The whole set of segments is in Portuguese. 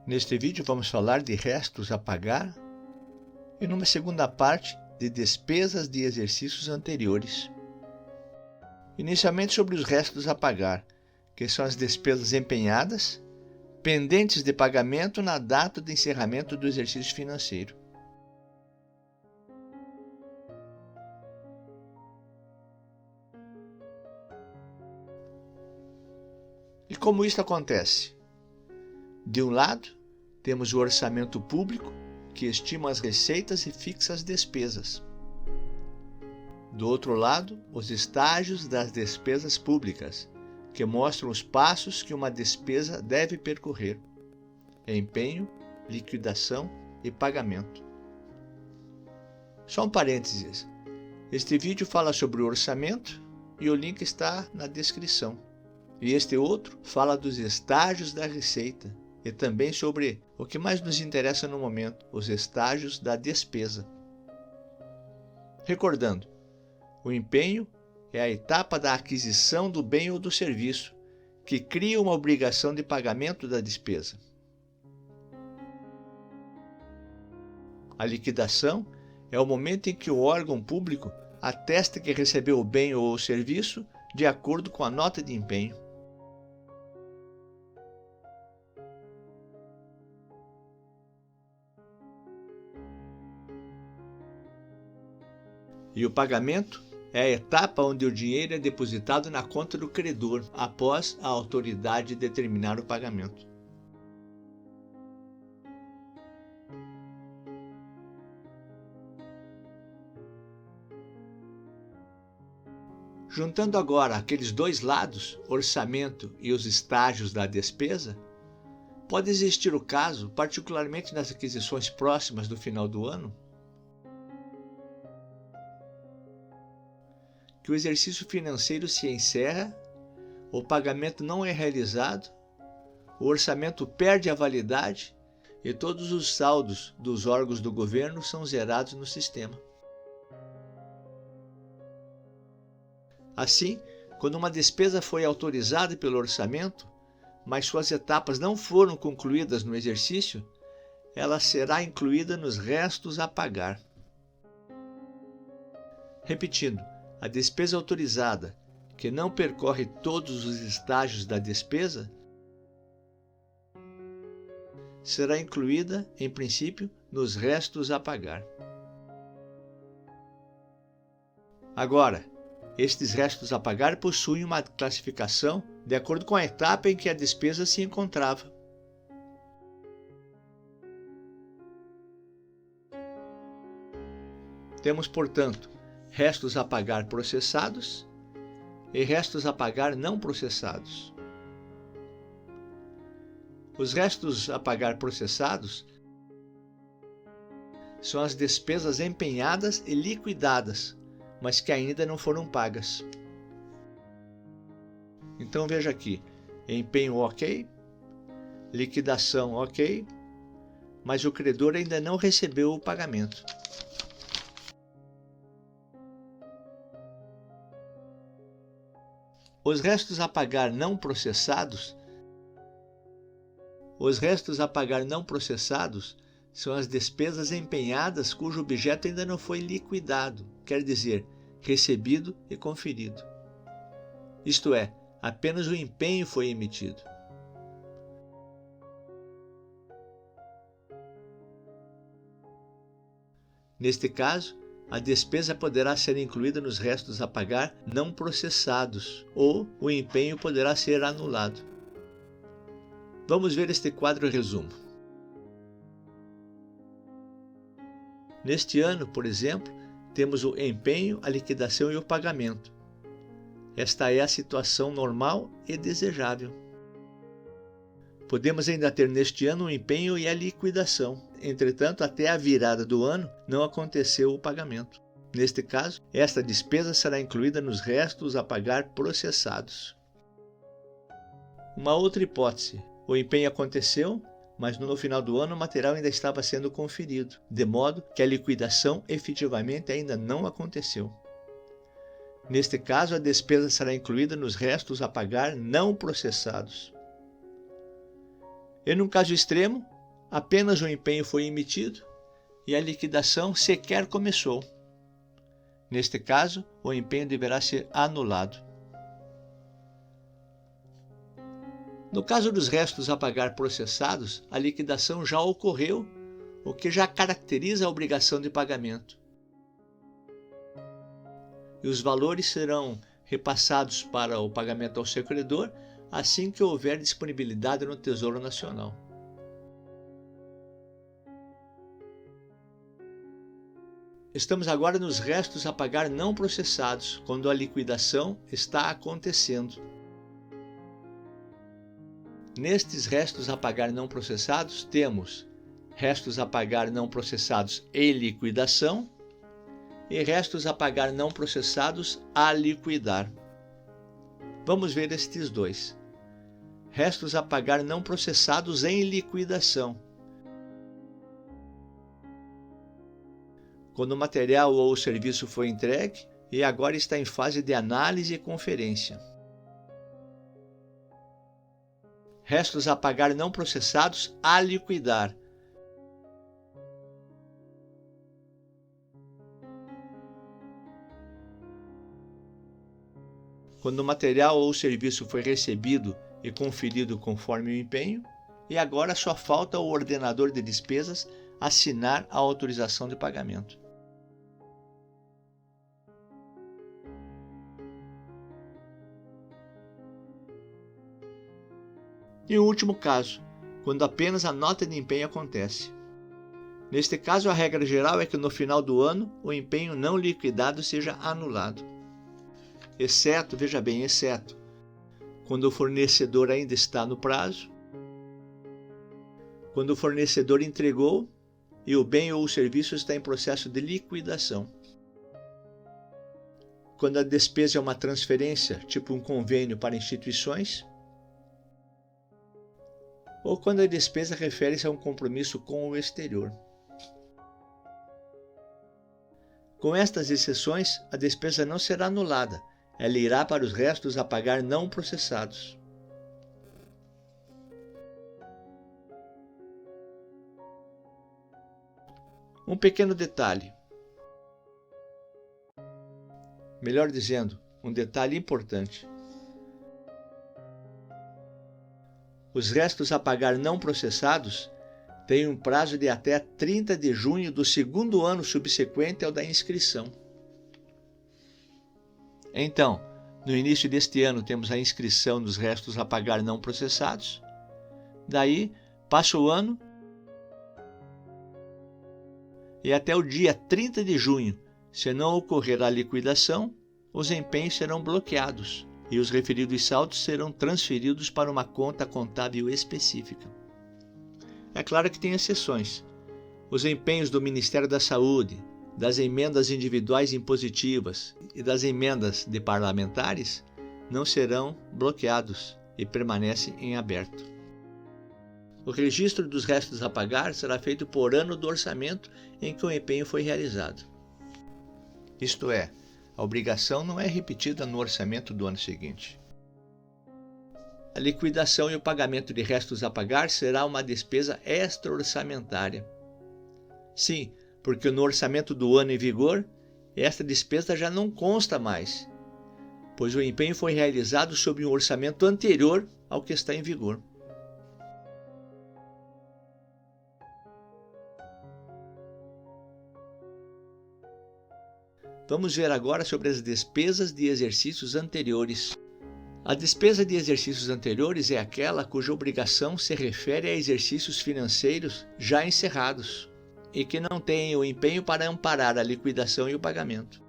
Neste vídeo vamos falar de restos a pagar e numa segunda parte de despesas de exercícios anteriores. Inicialmente sobre os restos a pagar, que são as despesas empenhadas, pendentes de pagamento na data de encerramento do exercício financeiro. E como isso acontece? De um lado, temos o orçamento público, que estima as receitas e fixa as despesas. Do outro lado, os estágios das despesas públicas, que mostram os passos que uma despesa deve percorrer: empenho, liquidação e pagamento. Só um parênteses. Este vídeo fala sobre o orçamento e o link está na descrição. E este outro fala dos estágios da receita e também sobre o que mais nos interessa no momento, os estágios da despesa. Recordando, o empenho é a etapa da aquisição do bem ou do serviço, que cria uma obrigação de pagamento da despesa. A liquidação é o momento em que o órgão público atesta que recebeu o bem ou o serviço de acordo com a nota de empenho. E o pagamento é a etapa onde o dinheiro é depositado na conta do credor, após a autoridade determinar o pagamento. Juntando agora aqueles dois lados, orçamento e os estágios da despesa, pode existir o caso, particularmente nas aquisições próximas do final do ano, que o exercício financeiro se encerra, o pagamento não é realizado, o orçamento perde a validade e todos os saldos dos órgãos do governo são zerados no sistema. Assim, quando uma despesa foi autorizada pelo orçamento, mas suas etapas não foram concluídas no exercício, ela será incluída nos restos a pagar. Repetindo, a despesa autorizada, que não percorre todos os estágios da despesa, será incluída, em princípio, nos restos a pagar. Agora, estes restos a pagar possuem uma classificação de acordo com a etapa em que a despesa se encontrava. Temos, portanto, restos a pagar processados e restos a pagar não processados. Os restos a pagar processados são as despesas empenhadas e liquidadas, mas que ainda não foram pagas. Então veja aqui, empenho ok, liquidação ok, mas o credor ainda não recebeu o pagamento. Os restos a pagar não processados são as despesas empenhadas cujo objeto ainda não foi liquidado, quer dizer, recebido e conferido. Isto é, apenas o empenho foi emitido. Neste caso, a despesa poderá ser incluída nos restos a pagar não processados ou o empenho poderá ser anulado. Vamos ver este quadro resumo. Neste ano, por exemplo, temos o empenho, a liquidação e o pagamento. Esta é a situação normal e desejável. Podemos ainda ter neste ano o empenho e a liquidação. Entretanto, até a virada do ano não aconteceu o pagamento. Neste caso, esta despesa será incluída nos restos a pagar processados. Uma outra hipótese: o empenho aconteceu, mas no final do ano o material ainda estava sendo conferido, de modo que a liquidação efetivamente ainda não aconteceu. Neste caso, a despesa será incluída nos restos a pagar não processados. E num caso extremo, apenas o empenho foi emitido e a liquidação sequer começou. Neste caso, o empenho deverá ser anulado. No caso dos restos a pagar processados, a liquidação já ocorreu, o que já caracteriza a obrigação de pagamento. E os valores serão repassados para o pagamento ao seu credor assim que houver disponibilidade no Tesouro Nacional. Estamos agora nos restos a pagar não processados, quando a liquidação está acontecendo. Nestes restos a pagar não processados, temos restos a pagar não processados em liquidação e restos a pagar não processados a liquidar. Vamos ver estes dois. Restos a pagar não processados em liquidação. Quando o material ou o serviço foi entregue e agora está em fase de análise e conferência. Restos a pagar não processados a liquidar. Quando o material ou o serviço foi recebido e conferido conforme o empenho, e agora só falta o ordenador de despesas assinar a autorização de pagamento. E o último caso, quando apenas a nota de empenho acontece. Neste caso, a regra geral é que no final do ano o empenho não liquidado seja anulado. Exceto, veja bem, exceto quando o fornecedor ainda está no prazo, quando o fornecedor entregou e o bem ou o serviço está em processo de liquidação. Quando a despesa é uma transferência, tipo um convênio para instituições, ou quando a despesa refere-se a um compromisso com o exterior. Com estas exceções, a despesa não será anulada, ela irá para os restos a pagar não processados. Um pequeno detalhe. Melhor dizendo, um detalhe importante. Os restos a pagar não processados têm um prazo de até 30 de junho do segundo ano subsequente ao da inscrição. Então, no início deste ano temos a inscrição dos restos a pagar não processados. Daí, passa o ano e até o dia 30 de junho, se não ocorrer a liquidação, os empenhos serão bloqueados e os referidos saldos serão transferidos para uma conta contábil específica. É claro que tem exceções. Os empenhos do Ministério da Saúde, das emendas individuais impositivas e das emendas de parlamentares não serão bloqueados e permanecem em aberto. O registro dos restos a pagar será feito por ano do orçamento em que o empenho foi realizado. Isto é, a obrigação não é repetida no orçamento do ano seguinte. A liquidação e o pagamento de restos a pagar será uma despesa extra-orçamentária. Sim, porque no orçamento do ano em vigor, esta despesa já não consta mais, pois o empenho foi realizado sob um orçamento anterior ao que está em vigor. Vamos ver agora sobre as despesas de exercícios anteriores. A despesa de exercícios anteriores é aquela cuja obrigação se refere a exercícios financeiros já encerrados e que não têm o empenho para amparar a liquidação e o pagamento.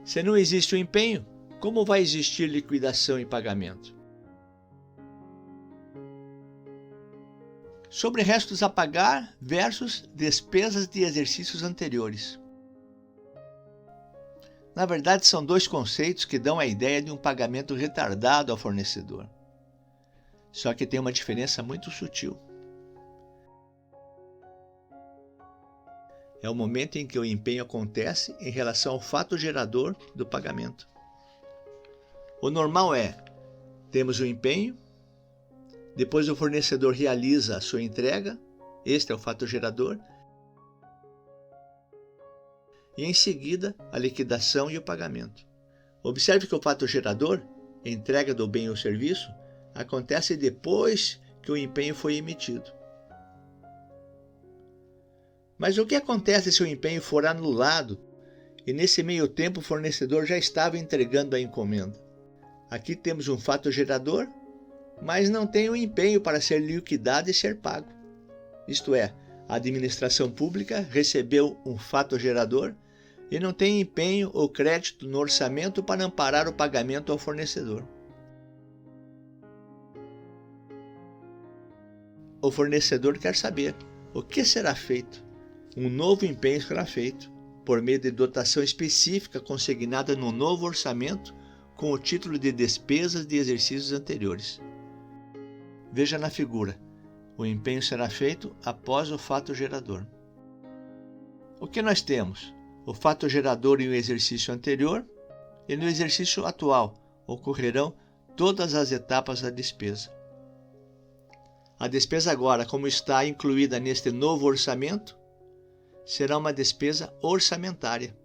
Se não existe o empenho, como vai existir liquidação e pagamento? Sobre restos a pagar versus despesas de exercícios anteriores. Na verdade, são dois conceitos que dão a ideia de um pagamento retardado ao fornecedor. Só que tem uma diferença muito sutil. É o momento em que o empenho acontece em relação ao fato gerador do pagamento. O normal é, temos o empenho, Depois o fornecedor realiza a sua entrega, este é o fato gerador, e em seguida a liquidação e o pagamento. Observe que o fato gerador, entrega do bem ou serviço, acontece depois que o empenho foi emitido. Mas o que acontece se o empenho for anulado e nesse meio tempo o fornecedor já estava entregando a encomenda? Aqui temos um fato gerador, mas não tem o empenho para ser liquidado e ser pago. Isto é, a administração pública recebeu um fato gerador e não tem empenho ou crédito no orçamento para amparar o pagamento ao fornecedor. O fornecedor quer saber o que será feito. Um novo empenho será feito, por meio de dotação específica consignada no novo orçamento com o título de despesas de exercícios anteriores. Veja na figura, o empenho será feito após o fato gerador. O que nós temos? O fato gerador em um exercício anterior e no exercício atual ocorrerão todas as etapas da despesa. A despesa agora, como está incluída neste novo orçamento, será uma despesa orçamentária.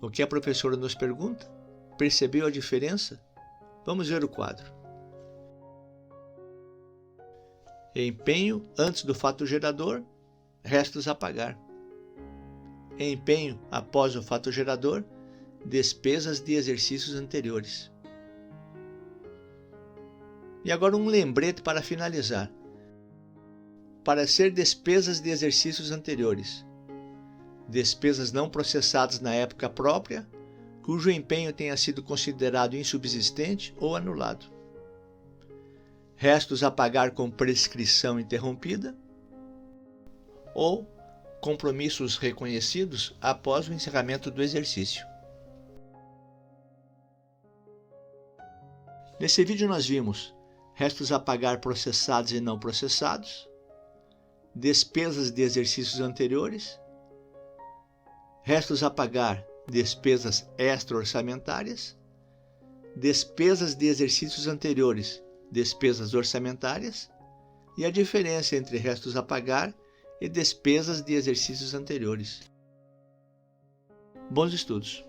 O que a professora nos pergunta? Percebeu a diferença? Vamos ver o quadro. Empenho antes do fato gerador, restos a pagar. Empenho após o fato gerador, despesas de exercícios anteriores. E agora um lembrete para finalizar. Para ser despesas de exercícios anteriores, despesas não processadas na época própria, cujo empenho tenha sido considerado insubsistente ou anulado. Restos a pagar com prescrição interrompida ou compromissos reconhecidos após o encerramento do exercício. Nesse vídeo nós vimos restos a pagar processados e não processados, despesas de exercícios anteriores, restos a pagar, despesas extra-orçamentárias, despesas de exercícios anteriores, despesas orçamentárias, e a diferença entre restos a pagar e despesas de exercícios anteriores. Bons estudos!